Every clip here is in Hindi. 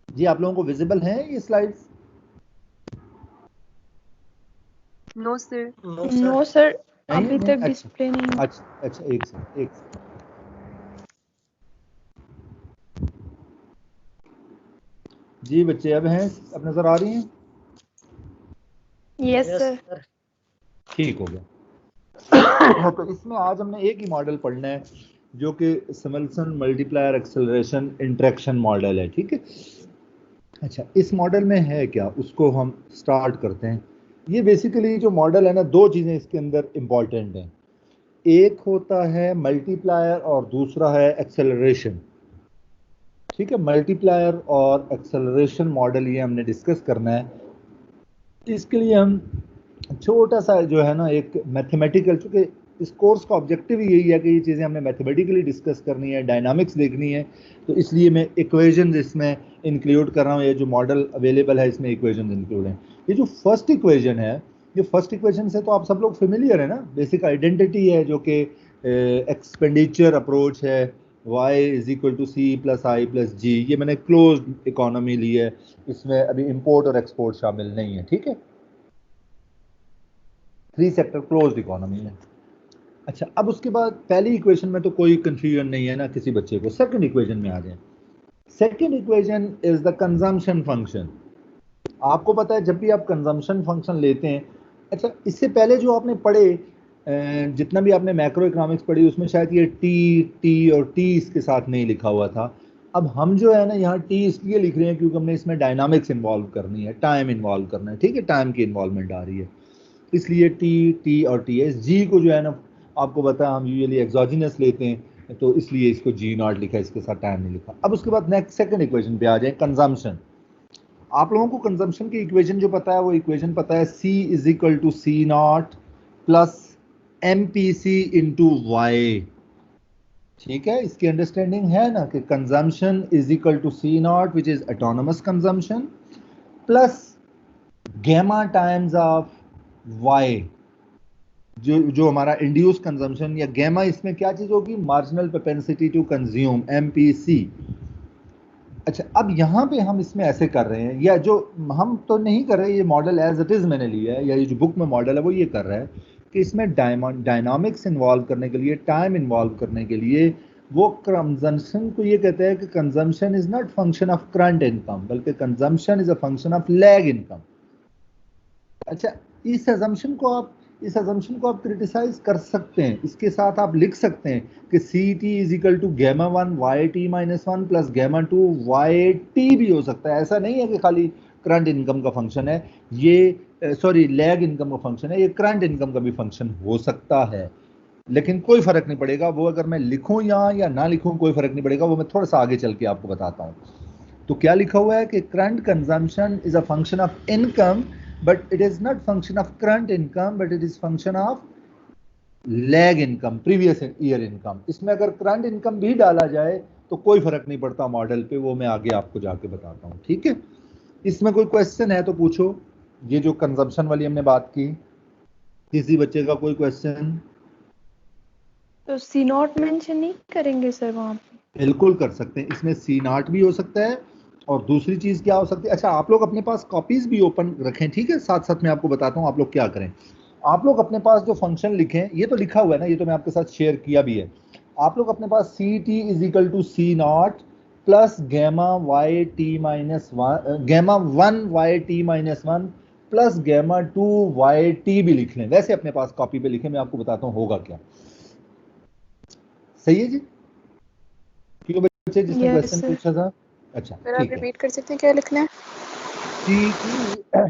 जी आप लोगों को विजिबल हैं ये slides? No sir. No sir, नहीं अभी नहीं, तक अच्छा डिस्प्ले नहीं हुआ। अच्छा एक सेकंड। जी बच्चे अब हैं, अब नजर आ रही हैं? Yes sir. ठीक हो गया। तो इसमें आज हमने एक ही मॉडल पढ़ना है जो कि simulation multiplier acceleration interaction model है, ठीक है। अच्छा इस मॉडल में है क्या, उसको हम स्टार्ट करते हैं। ये बेसिकली जो मॉडल है ना, दो चीजें इसके अंदर इंपॉर्टेंट हैं। एक होता है मल्टीप्लायर और दूसरा है एक्सेलरेशन, ठीक है। मल्टीप्लायर और एक्सेलरेशन मॉडल ये हमने डिस्कस करना है। इसके लिए हम छोटा सा जो है ना एक मैथमेटिकल, चूंकि इस कोर्स का ऑब्जेक्टिव यही है कि ये चीज़ें हमने मैथमेटिकली डिस्कस करनी है, डायनामिक्स देखनी है, तो इसलिए मैं इक्वेशंस इसमें इंक्लूड कर रहा हूँ। ये जो मॉडल अवेलेबल है इसमें इक्वेशंस इंक्लूड हैं। ये जो फर्स्ट इक्वेशन है, ये फर्स्ट इक्वेशन से तो आप सब लोग फेमिलियर है ना, बेसिक आइडेंटिटी है जो कि एक्सपेंडिचर अप्रोच है, y is equal to C plus I plus G. ये मैंने क्लोज इकोनॉमी ली है, इसमें अभी इंपोर्ट और एक्सपोर्ट शामिल नहीं है, ठीक है। 3 सेक्टर क्लोज्ड इकोनॉमी है। अच्छा अब उसके बाद पहली इक्वेशन में तो कोई कंफ्यूजन नहीं है ना किसी बच्चे को। सेकंड इक्वेशन में आ जाए। Second equation is the consumption function. आपको पता है जब भी आप कंजम्पशन फंक्शन लेते हैं, अच्छा इससे पहले जो आपने पढ़े जितना भी आपने मैक्रो इकोनॉमिक्स पढ़ी उसमें शायद ये टी और टी इसके साथ नहीं लिखा हुआ था। अब हम जो है ना यहाँ टी इसलिए लिख रहे हैं क्योंकि हमने इसमें डायनामिक्स इन्वॉल्व करनी है, टाइम इन्वॉल्व करना है, ठीक है। टाइम की इन्वॉल्वमेंट आ रही है, इसलिए टी और टी एस। जी को जो है ना आपको पता है हम यूजुअली एक्सोजिनस लेते हैं, तो इसलिए इसको जी नॉट लिखा है, इसके साथ टाइम नहीं लिखा। अब उसके बाद नेक्स्ट सेकंड इक्वेशन पे आ जाए, कंजम्पशन। आप लोगों को कंजम्पशन की इक्वेशन जो पता है, वो इक्वेशन पता है C is equal to C not plus M P C into Y, ठीक है। इसकी अंडरस्टैंडिंग है ना कि consumption is equal to C not which is autonomous consumption plus gamma times of Y, जो हमारा इंड्यूस कंजम्पशन या गैमा, इसमें क्या चीज होगी, marginal propensity to consume, MPC. अच्छा अब यहाँ पे हम इसमें ऐसे कर रहे हैं, या जो हम तो नहीं कर रहे, ये मॉडल एज इट इज मैंने लिया है, या ये जो बुक में मॉडल है वो ये कर रहा है कि इसमें डायनामिक्स इन्वॉल्व करने के लिए, टाइम इन्वॉल्व करने के लिए, वो कंजम्पशन को ये कहते हैं कि consumption is not function of current income, बल्कि consumption is a function of lag income. अच्छा इस अजम्पशन को आप क्रिटिसाइज कर सकते हैं, इसके साथ आप लिख सकते हैं कि C T is equal to gamma one Y T minus one plus gamma two Y T भी हो सकता है। ऐसा नहीं है कि खाली करंट इनकम का फंक्शन है ये, सॉरी लैग इनकम का फंक्शन है, ये करंट इनकम का भी फंक्शन हो सकता है, लेकिन कोई फर्क नहीं पड़ेगा। वो अगर मैं लिखूं यहाँ या ना लिखूं कोई फर्क नहीं पड़ेगा, वो मैं थोड़ा सा आगे चल के आपको बताता हूँ। तो क्या लिखा हुआ है कि current consumption is a function of income but it is not function of current income, but it is function of lag income, previous year income. इसमें अगर करंट इनकम भी डाला जाए तो कोई फर्क नहीं पड़ता मॉडल पे, वो मैं आगे आपको जाके बताता हूँ, ठीक है। इसमें कोई क्वेश्चन है तो पूछो। ये जो कंजम्पशन वाली हमने बात की, किसी बच्चे का कोई क्वेश्चन? तो सी नॉट मेंशन नहीं करेंगे सर वहाँ पे? बिल्कुल कर सकते हैं, इसमें सी नॉट भी हो सकता है। और दूसरी चीज क्या हो सकती है, अच्छा आप लोग अपने पास कॉपीज भी ओपन रखें, ठीक है। साथ साथ में आपको बताता हूँ आप लोग क्या करें। आप लोग अपने पास जो फंक्शन लिखें, ये तो लिखा हुआ है ना, ये तो मैं आपके साथ शेयर किया भी है। आप लोग अपने पास C T is equal to C not plus gamma Y T minus one, gamma one Y T minus one plus gamma two Y T भी लिख लें। वैसे अपने पास कॉपी पे लिखें, मैं आपको बताता हूँ होगा क्या। सही है जी, क्यों बच्चे जिसने क्वेश्चन पूछा था? अच्छा सर आप ठीक है। रिपीट कर सकते हैं क्या लिखना है? C T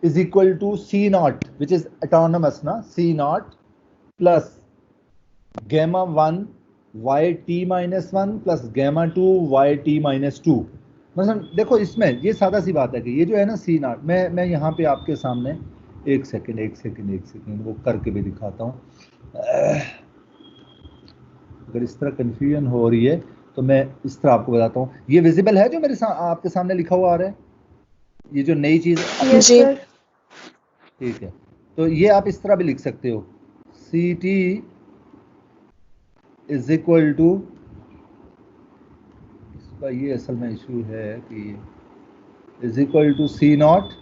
is equal to C not which is autonomous ना, C not plus gamma one Y T minus one plus gamma two Y T minus two. मतलब देखो इसमें ये सादा सी बात है कि ये जो है ना सी नॉट, मैं यहाँ पे आपके सामने एक सेकेंड वो करके भी दिखाता हूँ। अगर इस तरह कंफ्यूजन हो रही है तो मैं इस तरह आपको बताता हूँ। ये विजिबल है जो मेरे आपके सामने लिखा हुआ आ रहा है, ये जो नई चीज है? Yes sir. ठीक है, तो ये आप इस तरह भी लिख सकते हो, C T is equal to आपका ये असल में इशू है कि is equal to C not,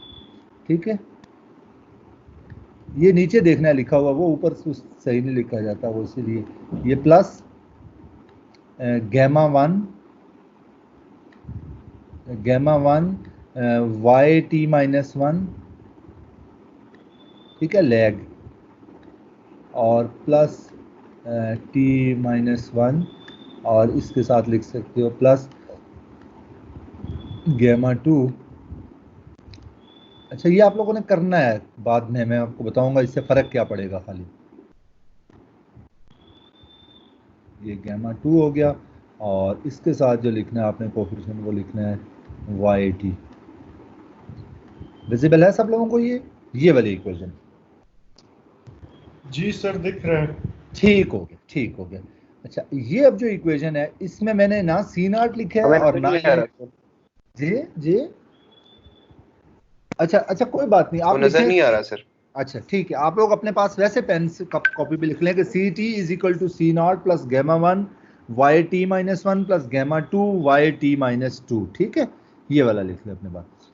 ठीक है। ये नीचे देखना है लिखा हुआ, वो ऊपर सही नहीं लिखा जाता, वो इसीलिए ये plus gamma one Y T minus one, ठीक है, लैग, और प्लस टी माइनस वन, और इसके साथ लिख सकते हो प्लस गैमा टू। अच्छा, ये आप लोगों ने करना है, बाद में मैं आपको बताऊंगा इससे फर्क क्या पड़ेगा खाली। ये गैमा टू हो गया, और इसके साथ जो लिखना है आपने कोफिशिएंट, वो लिखना है वाई टी। विजिबल है सब लोगों को ये वाली इक्वेशन? जी सर, दिख रहा है। ठीक हो गया, ठीक हो गया। अच्छा, ये अब जो इक्वेशन है इसमें मैंने ना सी नॉट लिखा है और ना जी जी। अच्छा कोई बात नहीं, आप नजर नहीं आ रहा सर। अच्छा ठीक है, आप लोग अपने पास वैसे पेन से कॉपी पे लिख लें कि C T is equal to C not plus gamma one Y T minus one plus gamma two Y T minus two, ठीक है, ये वाला लिख लें अपने पास।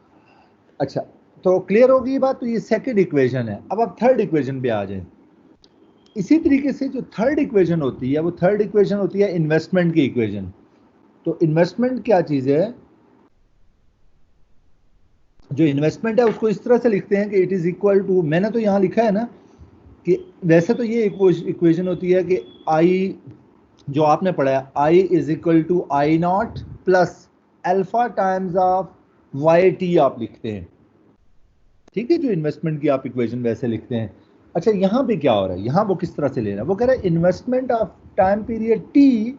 अच्छा, तो क्लियर होगी ये बात। तो ये सेकंड इक्वेशन है। अब आप थर्ड इक्वेशन पे आ जाए। इसी तरीके से जो थर्ड इक्वेशन होती है, वो थर्ड इक्वेशन होती है इन्वेस्टमेंट की इक्वेशन। तो इन्वेस्टमेंट क्या चीज है? जो इन्वेस्टमेंट है उसको इस तरह से लिखते हैं कि इट इज इक्वल टू, मैंने तो यहां लिखा है ना कि वैसे तो ये इक्वेशन होती है कि आई, जो आपने पढ़ा है, I is equal to I naught plus alpha times of Y T आप लिखते हैं, ठीक है। जो इन्वेस्टमेंट की आप इक्वेशन वैसे लिखते हैं। अच्छा, यहां पे क्या हो रहा है, यहां वो किस तरह से ले रहा है? वो कह रहा है investment of time period T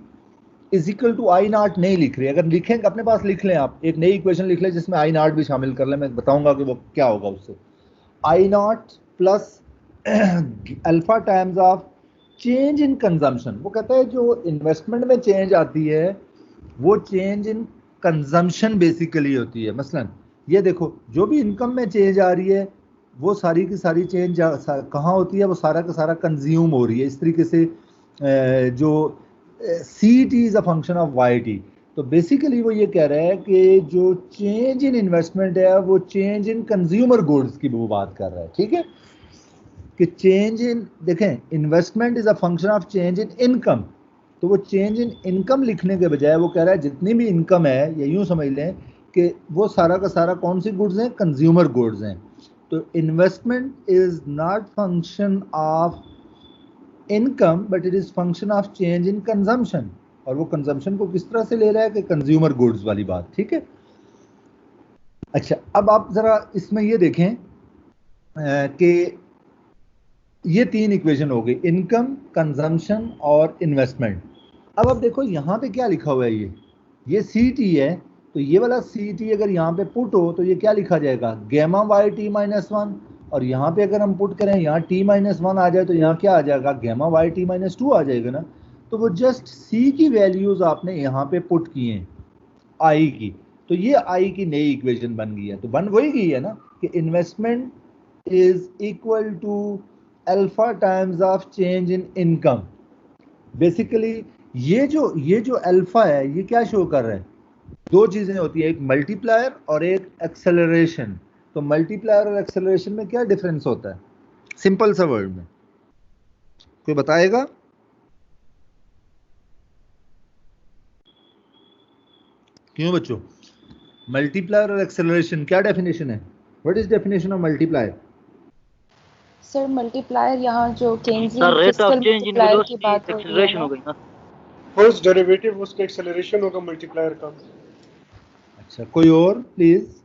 is equal to I nought नहीं लिख रहे। अगर लिखेंगे अपने पास लिख लें, आप एक नई इक्वेशन लिख लें जिसमें आई नॉट भी शामिल कर लें, मैं बताऊंगा कि वो क्या होगा उससे। I naught plus alpha times of change in consumption. वो कहता है जो इन्वेस्टमेंट में चेंज आती है वो चेंज इन कंजम्पशन बेसिकली होती है। मसलन ये देखो, जो भी इनकम में चेंज आ रही है वो सारी की सारी चेंज कहाँ होती है? वो सारा का सारा कंज्यूम हो रही है। इस तरीके से जो C T is a function of Y T. तो बेसिकली वो ये कह रहा है कि जो चेंज इन इन्वेस्टमेंट है वो चेंज इन कंज्यूमर गुड्स की वो बात कर रहा है, ठीक है। कि चेंज इन, देखें, investment is a function of change in income. तो वो चेंज इन इनकम लिखने के बजाय वो कह रहा है जितनी भी इनकम है, या यूं समझ लें कि वो सारा का सारा कौन सी गुड्स हैं? कंज्यूमर गुड्स हैं। तो investment is not function of income but it is function of change in consumption. और वो कंजम्पशन को किस तरह से ले रहा है? कि कंज्यूमर गुड्स वाली बात, ठीक है। अच्छा, अब आप जरा इसमें ये देखें कि ये तीन इक्वेशन हो गई, इनकम, कंजम्पशन और इन्वेस्टमेंट। अब आप देखो यहाँ पे क्या लिखा हुआ है, ये सी टी है। तो ये वाला सी टी अगर यहाँ पे पुट हो तो ये क्या लिखा जाएगा? Gamma Y T minus one. और यहाँ पे अगर हम पुट करें, यहाँ टी माइनस वन आ जाए तो यहाँ क्या आ जाएगा? Gamma Y T minus two आ जाएगा ना। तो वो जस्ट सी की वैल्यूज आपने यहाँ पे पुट किए हैं आई की, तो ये आई की नई इक्वेशन बन गई है। तो बन वही गई है ना कि investment is equal to alpha times of change in income. Basically ये जो अल्फा है ये क्या शो कर रहा है? दो चीजें होती है, एक मल्टीप्लायर और एक एक्सेलरेशन। तो मल्टीप्लायर और एक्सेलरेशन में क्या डिफरेंस होता है? सिंपल सा वर्ड में कोई बताएगा? क्यों बच्चों, मल्टीप्लायर और एक्सेलरेशन क्या डेफिनेशन है? What is definition of multiplier? Sir multiplier यहाँ जो Keynesian sir rate of fiscal change in multiplier की वेलोसिटी बात हो रही है एक्सेलरेशन ना। हो गई ना। फर्स्ट डेरिवेटिव उसका एक्सेलरेशन होगा मल्टीप्लायर का। अच्छा, कोई और प्लीज?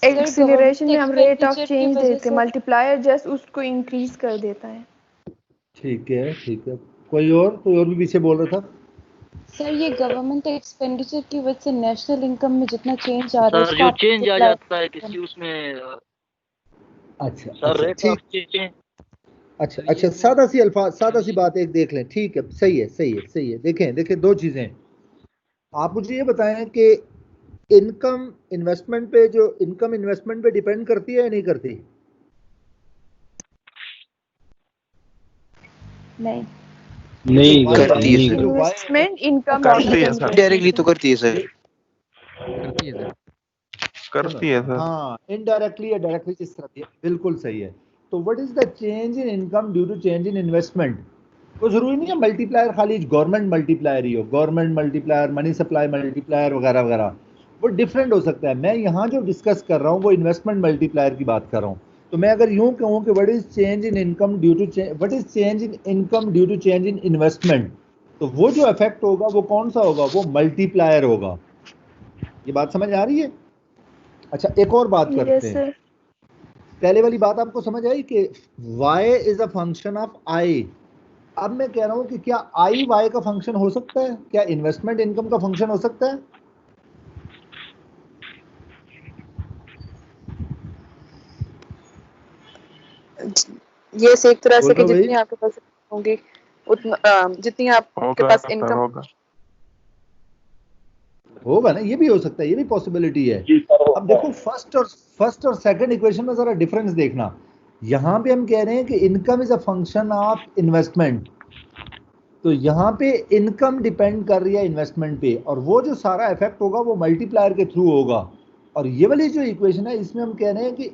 एक्सीलरेशन में हम रेट ऑफ एक्सपेंडिचर की चेंज वजह देते हैं, से मल्टीप्लायर जस्ट उसको इंक्रीज कर देता है। ठीक है, ठीक है। कोई और भी पीछे बोल रहा था? सर ये गवर्नमेंट एक्सपेंडिचर की वजह से नेशनल इनकम में जितना चेंज आ रहा है सर उसको जो आप चेंज आ multiply जाता है किसी करें। उसमें अच्छा सर अच्छा रेट ठीक। Of change. अच्छा, सादा सी अल्फाज, सादा सी बात एक देख लें, ठीक है, सही है, सही है, सही है। देखें दो चीजें। आप मुझे ये बताएं कि इनकम इन्वेस्टमेंट पे, जो इनकम इन्वेस्टमेंट पे डिपेंड करती है या नहीं करती? नहीं। नहीं करती है सर। इन्वेस्टमेंट इनकम करती है सर। डायरेक्टली तो करती है सर। करती है सर। करती है सर। हाँ, इनडायरेक्टली या डायरेक्टली किस तरह है, बिल्कुल सही है। तो what is the change in income due to change in investment? तो जरूरी नहीं है मल्टीप्लायर खाली गवर्नमेंट मल्टीप्लायर ही हो, government multiplier, money supply multiplier वगैरह वगैरह, वो डिफरेंट हो सकता है। मैं यहाँ जो डिस्कस कर रहा हूँ वो इन्वेस्टमेंट मल्टीप्लायर की बात कर रहा हूँ। तो मैं अगर यूं कहूँ कि what is change in income due to what is change in income due to change in investment, तो वो जो इफेक्ट होगा वो कौन सा होगा? वो मल्टीप्लायर होगा। ये बात समझ आ रही है? अच्छा, एक और बात करते यस हैं। सर। पहले वाली बात आपको समझ आई कि y is a function of i। अब मैं कह रहा हूं कि क्या i y का फंक्शन हो सकता है? क्या इन्वेस्टमेंट इनकम का फंक्शन हो सकता है? यस, एक तरह से कि बोलो भाई। जितनी आपके पास होंगी उतना जितनी आपके होगा पास सर, इनकम होगा ना, ये भी हो सकता है, ये भी पॉसिबिलिटी है। अब देखो फर्स्ट और सेकंड इक्वेशन में जरा डिफरेंस देखना। यहां पे हम कह रहे हैं कि income is a function of investment, तो यहाँ पे इनकम डिपेंड कर रही है इन्वेस्टमेंट पे, और वो जो सारा इफेक्ट होगा वो मल्टीप्लायर के थ्रू होगा। और ये वाली जो इक्वेशन है इसमें हम कह रहे हैं कि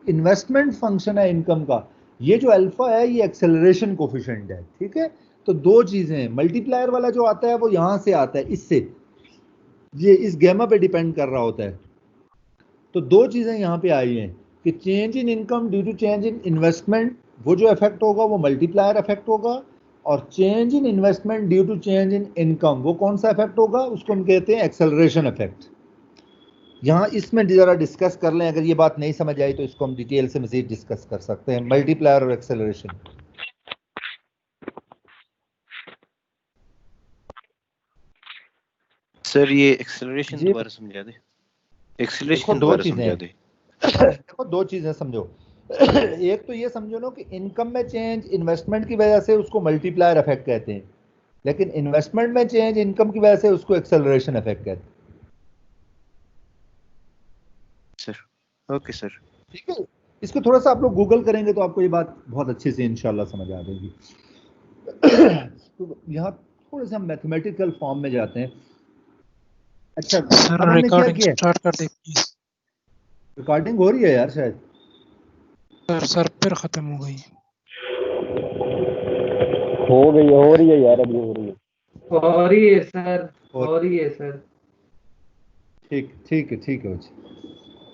इन्वेस्टमेंट फंक्शन है इनकम का, ये जो अल्फा है ये एक्सेलरेशन कोफिशिएंट है। ठीक है, तो दो चीजें हैं, मल्टीप्लायर वाला जो आता है वो यहां से आता है, इससे, ये इस गैमा पे डिपेंड कर रहा होता है। तो दो चीजें यहाँ पे आई हैं कि change in income due to change in investment, वो जो इफेक्ट होगा वो मल्टीप्लायर इफेक्ट होगा, और change in investment due to change in income, वो कौन सा इफेक्ट होगा? उसको हम कहते हैं एक्सेलरेशन इफेक्ट। यहाँ इसमें जरा डिस्कस कर लें, अगर ये बात नहीं समझ आई तो इसको हम डिटेल से मजीद डिस्कस कर सकते हैं, मल्टीप्लायर और एक्सेलरेशन। सर ये एक्सेलरेशन दोबारा समझा दे। एक्सेलरेशन दोबारा समझा दे। देखो दो चीजें समझो। एक तो ये समझो ना कि इनकम में चेंज इन्वेस्टमेंट की वजह से उसको मल्टीप्लायर इफेक्ट कहते हैं, लेकिन इन्वेस्टमेंट में चेंज इनकम की वजह से उसको एक्सेलरेशन इफेक्ट कहते हैं। सर ओके सर, ठीक है, इसको थोड़ा सा आप लोग गूगल करेंगे तो आपको ये बात बहुत अच्छे से इंशाल्लाह समझ आ जाएगी। तो यहाँ थोड़े से हम मैथमेटिकल फॉर्म में जाते हैं। अच्छा सर, अब हमने क्या किया? स्टार्ट कर दे प्लीज। रिकॉर्डिंग हो रही है यार शायद। सर फिर खत्म हो गई। हो रही है यार, अभी हो रही है। हो रही है सर, हो रही है सर। ठीक है।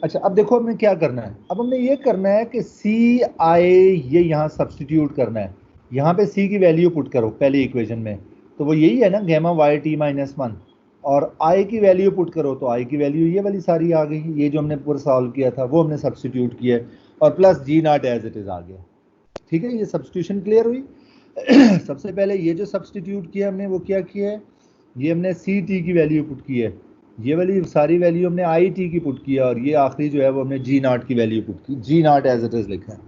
अच्छा अब देखो हमने क्या करना है। अब हमने ये करना है कि सी आई ये यहाँ सब्स्टिट्यूट करना है। यहाँ पे सी की वैल्यू पुट करो पहली इक्वेशन में, तो वो यही है ना, गैमा वाई टी माइनस 1, और आई की वैल्यू पुट करो तो आई की वैल्यू ये वाली सारी आ गई। ये जो हमने पूरा सॉल्व किया था वो हमने सब्स्टिट्यूट किया, और plus G naught as it is आ गया। ठीक है, ये सब्स्टिट्यूशन क्लियर हुई। सबसे पहले ये जो सब्स्टिट्यूट किया हमने वो क्या किया है, ये हमने सी टी की वैल्यू पुट की है, ये वाली सारी वैल्यू हमने आई टी की पुट किया, और ये आखिरी जो है वो हमने जी नॉट की वैल्यू पुट की, जी नॉट एज इट इज लिखा है।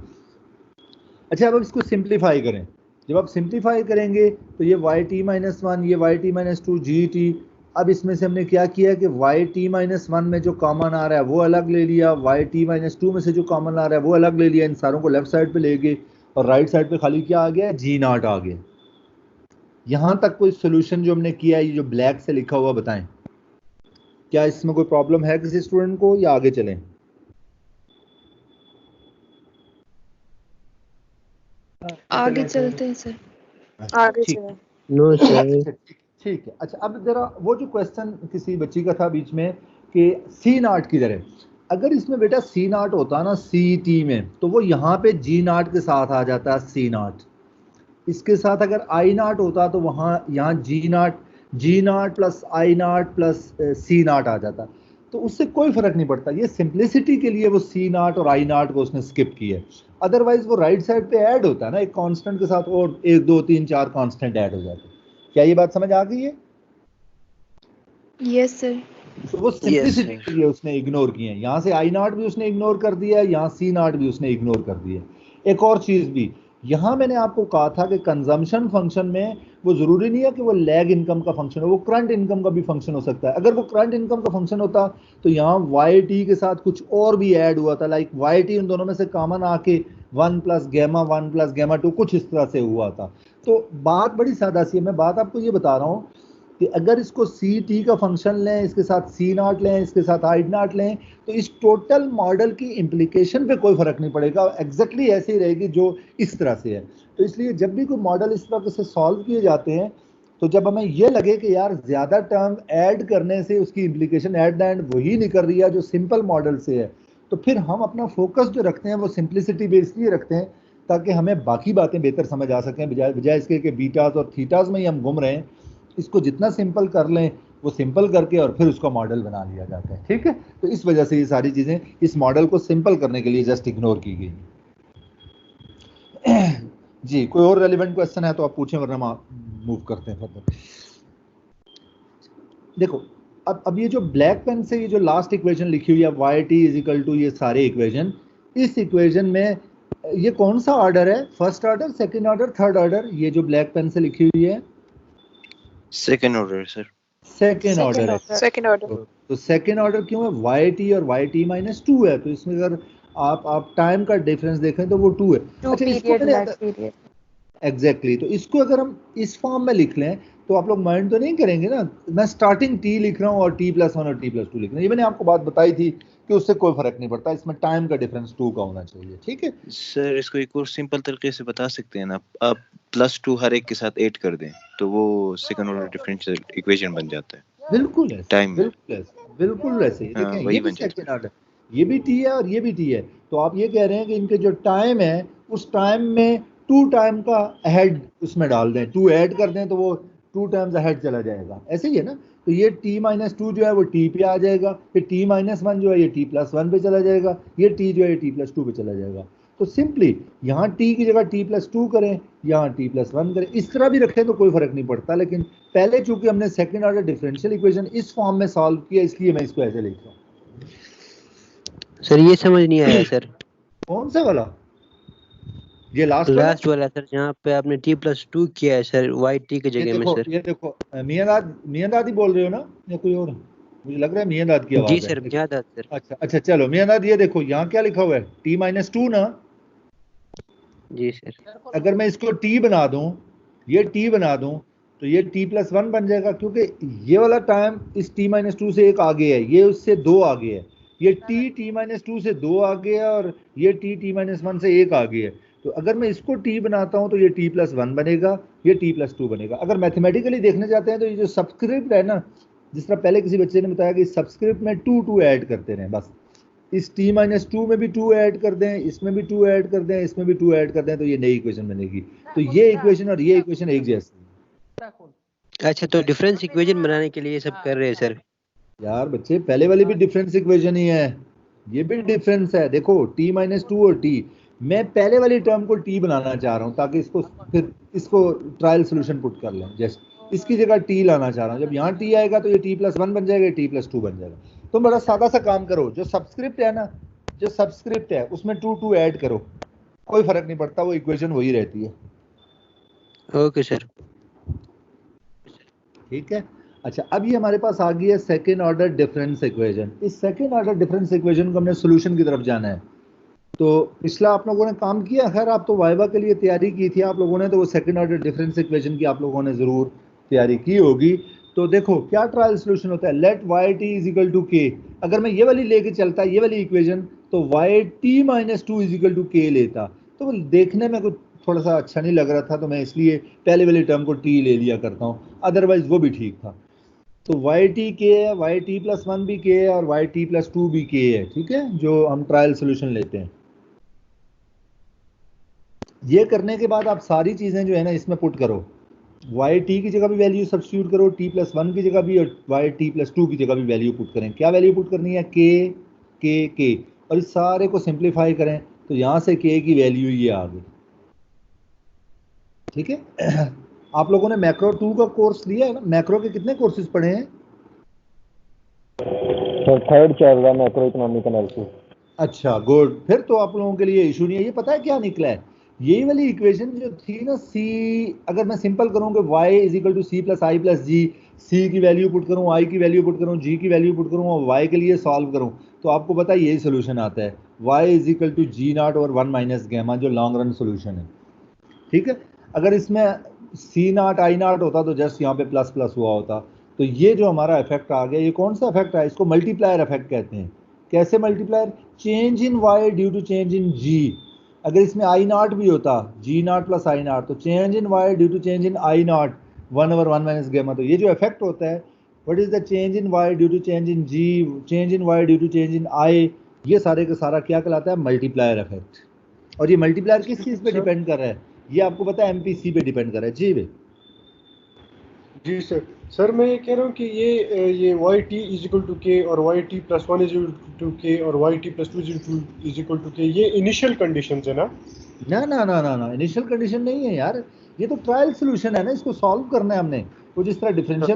अच्छा अब इसको सिंप्लीफाई करें। जब आप सिंप्लीफाई करेंगे तो ये वाई टी माइनस 1, ये Y T minus 2, G T, अब इसमें से हमने क्या किया कि वाई टी माइनस 1 में जो कॉमन आ रहा है वो अलग ले लिया, वाई टी माइनस 2 में से जो कॉमन आ रहा है वो अलग ले लिया, इन सारों को लेफ्ट साइड पे ले गए, और राइट साइड पे खाली क्या आ गया? जी नॉट आ गया। यहां तक कोई सोल्यूशन जो हमने किया है, ये जो ब्लैक से लिखा हुआ, बताएं क्या इसमें कोई प्रॉब्लम है किसी स्टूडेंट को, या आगे चलें? आगे चलते हैं सर। आगे ठीक चलें। No sir. ठीक है। अच्छा अब जरा वो जो क्वेश्चन किसी बच्ची का था बीच में कि सी नॉट की तरह, अगर इसमें बेटा सी नॉट होता ना सी टी में, तो वो यहाँ पे जी नॉट के साथ आ जाता है सी नॉट, इसके साथ अगर आई नॉट होता तो वहाँ यहाँ G naught plus I naught plus C naught आ जाता, तो उससे कोई फर्क नहीं पड़ता। ये सिंप्लिसिटी के लिए वो सी नॉट और आई नॉट को उसने स्किप किया है, अदरवाइज वो राइट साइड पे ऐड होता है ना एक कांस्टेंट के साथ, और 1 2 3 4 कांस्टेंट ऐड हो जाते। क्या ये बात समझ आ गई है? Yes sir. तो वो सिंप्लिसिटी के लिए उसने इग्नोर किए हैं, यहाँ से आई नॉट भी उसने इग्नोर कर दिया, यहाँ सी नॉट भी उसने इग्नोर कर दिया। एक और चीज भी, यहाँ मैंने आपको कहा था कि कंजम्पशन फंक्शन में वो जरूरी नहीं है कि वो लैग इनकम का फंक्शन हो, वो करंट इनकम का भी फंक्शन हो सकता है। अगर वो करंट इनकम का फंक्शन होता तो यहाँ वाई टी के साथ कुछ और भी ऐड हुआ था, लाइक वाई टी उन दोनों में से कॉमन आके 1 प्लस गैमा 2 कुछ इस तरह से हुआ था। तो बात बड़ी सादा सी है, मैं बात आपको ये बता रहा हूँ कि अगर इसको सी टी का फंक्शन लें, इसके साथ सी नॉट लें, इसके साथ आई नॉट लें, तो इस टोटल मॉडल की इम्प्लीकेशन पे कोई फर्क नहीं पड़ेगा, एग्जैक्टली ऐसे ही रहेगी जो इस तरह से है। तो इसलिए जब भी कोई मॉडल इस तरह से सॉल्व किए जाते हैं, तो जब हमें ये लगे कि यार ज्यादा टर्म ऐड करने से उसकी इम्प्लीकेशन एट द एंड वही निकल रही है जो सिंपल मॉडल से है, तो फिर हम अपना फोकस जो रखते हैं वो सिंप्लिसिटी पे इसलिए रखते हैं ताकि हमें बाकी बातें बेहतर समझ आ सकें, बजाय इसके कि बीटास और थीटास में ही हम घूम रहे हैं। इसको जितना सिंपल कर लें वो सिंपल करके और फिर उसका मॉडल बना लिया जाता है, ठीक है। तो इस वजह से ये सारी चीजें इस मॉडल को सिंपल करने के लिए जस्ट इग्नोर की गई। जी, कोई और रेलिवेंट क्वेश्चन है तो आप पूछें, वरना हम मूव करते हैं फर्दर। देखो अब ये जो ब्लैक पेन से ये जो लास्ट इक्वेशन लिखी हुई है y t is equal to ये सारे इक्वेशन, इस इक्वेशन में ये कौन सा ऑर्डर है? First order, second order, third order? ये जो ब्लैक पेन से लिखी हुई है second order sir. Second order है। Second order. तो सेकंड ऑर्डर क्यों है? y t और y t माइनस 2 है, तो इसमें अगर आप टाइम का डिफरेंस देखें तो वो 2 है। अच्छा, इसको एग्जैक्टली तो इसको अगर हम इस फॉर्म में लिख लें तो आप लोग माइंड तो नहीं करेंगे ना, मैं स्टार्टिंग t लिख रहा हूँ और t+1 और t+2 लिख रहा हूँ। ये मैंने आपको बात बताई थी कि उससे कोई फर्क नहीं पड़ता, इसमें टाइम का डिफरेंस 2 का होना चाहिए, ठीक है सर। इसको एक और सिंपल तरीके से बता सकते हैं ना, आप +2 हर एक के साथ ऐड कर दें तो वो सेकंड ऑर्डर डिफरेंशियल इक्वेशन बन जाता है। बिल्कुल है, टाइम बिल्कुल ऐसे ही। देखें वही ये भी सेकंड ऑर्डर, ये भी t है और ये भी t है, तो आप ये कह रहे हैं कि इनके जो टाइम है उस टाइम में 2 टाइम का अहेड उसमें डाल दें, 2 ऐड कर दें तो वो 2 टाइम्स अहेड चला जाएगा, ऐसे ही है ना। तो ये t-2 जो है वो t पे आ जाएगा, फिर t-1 जो है ये t+1 पे चला जाएगा, ये t जो है ये t+2 पे चला जाएगा। तो सिंपली यहाँ t की जगह t+2 करें, यहाँ t+1 करें, इस तरह भी रखें तो कोई फर्क नहीं पड़ता। लेकिन पहले चूंकि हमने सेकंड ऑर्डर डिफरेंशियल इक्वेशन इस फॉर्म में सॉल्व किया, इसलिए मैं इसको ऐसे लिख रहा हूँ। सर ये समझ नहीं आया सर। कौन सा वाला? ये लास्ट वाला सर, जहाँ पे आपने t+2 किया है सर y t की जगह में सर। ये देखो मियांदाद ही बोल रहे हो ना या कोई और? मुझे लग रहा है मियांदाद की आवाज जी है। Sir, Miandad sir. अच्छा चलो मियांदाद, ये देखो यहाँ क्या लिखा हुआ है, t-2 ना। जी सर। अगर मैं इसको t बना दूं, ये t बना दूं, तो ये t+1 बन जाएगा, क्योंकि ये वाला टाइम इस t-2 से एक आगे है, ये उससे 2 आगे है। ये t-2 से 2 आगे है और ये t-1 से 1 आगे है। तो अगर मैं इसको t बनाता हूं तो ये t+1 बनेगा, ये t+2 बनेगा। अगर मैथमेटिकली देखने जाते हैं तो ये जो सबस्क्रिप्ट है ना, जिस तरह पहले किसी बच्चे ने बताया कि सबस्क्रिप्ट में 2 ऐड करते रहें, बस इस t-2 में भी 2 ऐड कर दें, इसमें भी 2 ऐड कर दें, इसमें भी 2 ऐड कर दें, तो ये नई इक्वेशन बनेगी। तो ये इक्वेशन और ये इक्वेशन एक जैसी। अच्छा, तो डिफरेंस इक्वेशन बनाने के लिए ये सब कर रहे हैं सर? यार बच्चे, पहले वाली भी डिफरेंस इक्वेशन ही है, ये भी डिफरेंस है। देखो t-2 और t, मैं पहले वाली टर्म को t बनाना चाह रहा हूँ ताकि इसको फिर इसको ट्रायल सोल्यूशन पुट कर लें। जस्ट इसकी जगह t लाना चाह रहा हूँ, जब यहाँ t आएगा तो ये t+1 बन जाएगा, t+2 बन जाएगा। तुम बड़ा सादा सा काम करो, जो सब्सक्रिप्ट है ना, जो सब्सक्रिप्ट है उसमें 2 ऐड करो, कोई फर्क नहीं पड़ता, वो इक्वेशन वही रहती है। Okay sir. ठीक है। अच्छा, अब ये हमारे पास आ गई है सेकेंड ऑर्डर डिफरेंस इक्वेशन। इस सेकेंड ऑर्डर डिफरेंस इक्वेशन को हमने सोल्यूशन की तरफ जाना है। तो पिछला आप लोगों ने काम किया, खैर आप तो वाइवा के लिए तैयारी की थी आप लोगों ने, तो वो सेकेंड ऑर्डर डिफरेंस इक्वेशन की आप लोगों ने जरूर तैयारी की होगी। तो देखो क्या ट्रायल सोल्यूशन होता है, let y t is equal to k। अगर मैं ये वाली लेके चलता, ये वाली इक्वेशन, तो y t-2 is equal to k लेता, तो वो देखने में कुछ थोड़ा सा अच्छा नहीं लग रहा था, तो मैं इसलिए पहले वाली टर्म को t ले लिया करता हूँ, अदरवाइज वो भी ठीक था। तो y t k है, y t+1 भी k है और y t+2 भी k है, ठीक है, जो हम ट्रायल सोल्यूशन लेते हैं। ये करने के बाद आप सारी चीजें जो है ना इसमें पुट करो, y t की जगह भी वैल्यू सब्स्टिट्यूट करो, t+1 की जगह भी, और y t+2 की जगह भी वैल्यू पुट करें। क्या वैल्यू पुट करनी है? k, और इस सारे को सिंप्लीफाई करें तो यहां से k की वैल्यू ये आ गई, ठीक है। आप लोगों ने मैक्रो 2 का कोर्स लिया है ना? मैक्रो के कितने कोर्सेज पढ़े हैं? थर्ड चल रहा है मैक्रो इकोनॉमिक एनालिसिस। अच्छा गुड, फिर तो आप लोगों के लिए इशू नहीं है। ये पता है क्या निकला है, यही वाली इक्वेशन जो थी ना c, अगर मैं सिंपल करूँ कि y is equal to c plus I plus G, c की वैल्यू पुट करूँ, i की वैल्यू पुट करूँ, g की वैल्यू पुट करूँ और y के लिए सॉल्व करूँ, तो आपको पता है यही सोल्यूशन आता है, y is equal to g nought और 1 माइनस गैमा, जो लॉन्ग रन सोल्यूशन है, ठीक है। अगर इसमें सी नॉट आई नॉट होता तो जस्ट यहाँ पे प्लस प्लस हुआ होता। तो ये जो हमारा इफेक्ट आ गया, ये कौन सा इफेक्ट है? इसको मल्टीप्लायर इफेक्ट कहते हैं। कैसे multiplier? Change in Y due to change in G. अगर इसमें आई नॉट भी होता, G naught plus I naught, तो change in Y due to change in I naught 1/1 minus gamma. तो ये जो इफेक्ट होता है, what is the change in Y due to change in G, change in Y due to change in I, ये सारे का सारा क्या कहलाता है? Multiplier effect. और ये मल्टीप्लायर किस चीज पे डिपेंड कर रहा है? ये आपको पता है एमपीसी पे डिपेंड कर रहा है। जी भाई। जी सर। सर मैं ये कह रहा हूँ कि ये Y T is equal to K और Y T plus 1 is equal to K और Y T plus 2 is equal to K, ये इनिशियल कंडीशंस है ना? ना ना ना ना ना, इनिशियल कंडीशन नहीं है यार, ये तो ट्रायल सोल्यूशन है ना, इसको सॉल्व करना है हमने। तो जिस तरह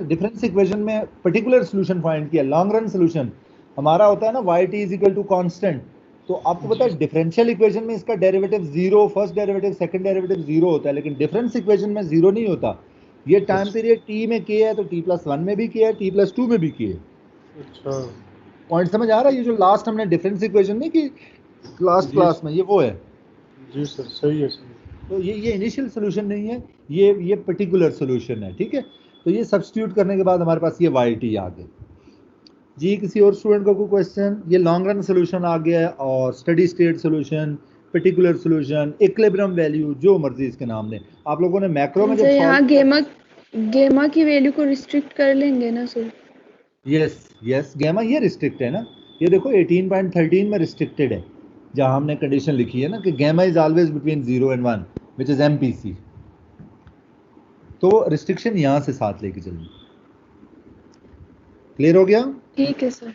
डिफरेंस इक्वेशन में पर्टिकुलर सोल्यूशन फाइंड किया, लॉन्ग रन सोल्यूशन हमारा होता है ना Y T is equal to constant. तो आपको पता है डिफरेंशियल इक्वेशन में इसका derivative zero, first derivative second derivative zero होता है, लेकिन डिफरेंस इक्वेशन में जीरो नहीं होता। ये टाइम पीरियड टी में के है तो टी प्लस 1 में भी के है, टी प्लस 2 में भी के है। अच्छा, पॉइंट समझ आ रहा है? ये जो लास्ट हमने डिफरेंस इक्वेशन नहीं की लास्ट क्लास में, ये वो है। जी सर, सही है सर। तो ये इनिशियल सोल्यूशन नहीं है, ये पर्टिकुलर सोल्यूशन है, ठीक है। तो ये सब्स्टिट्यूट करने के बाद हमारे पास ये वाई टी आ गए। जी किसी और स्टूडेंट को कोई क्वेश्चन? ये लॉन्ग रन सोल्यूशन आ गया है, और steady state solution, particular solution, equilibrium value, जो मर्जी इसके नाम दें। आप लोगों ने मैक्रो में जब यहाँ गेमा की वैल्यू को रिस्ट्रिक्ट कर लेंगे ना सर? यस यस, गेमा ये रिस्ट्रिक्ट है ना, ये देखो 18.13 में रिस्ट्रिक्टेड है, जहां हमने कंडीशन लिखी है ना कि गेमा is always between 0 and 1 which is MPC. तो रिस्ट्रिक्शन यहां से साथ लेके चलिए। क्लियर हो गया? ठीक है सर।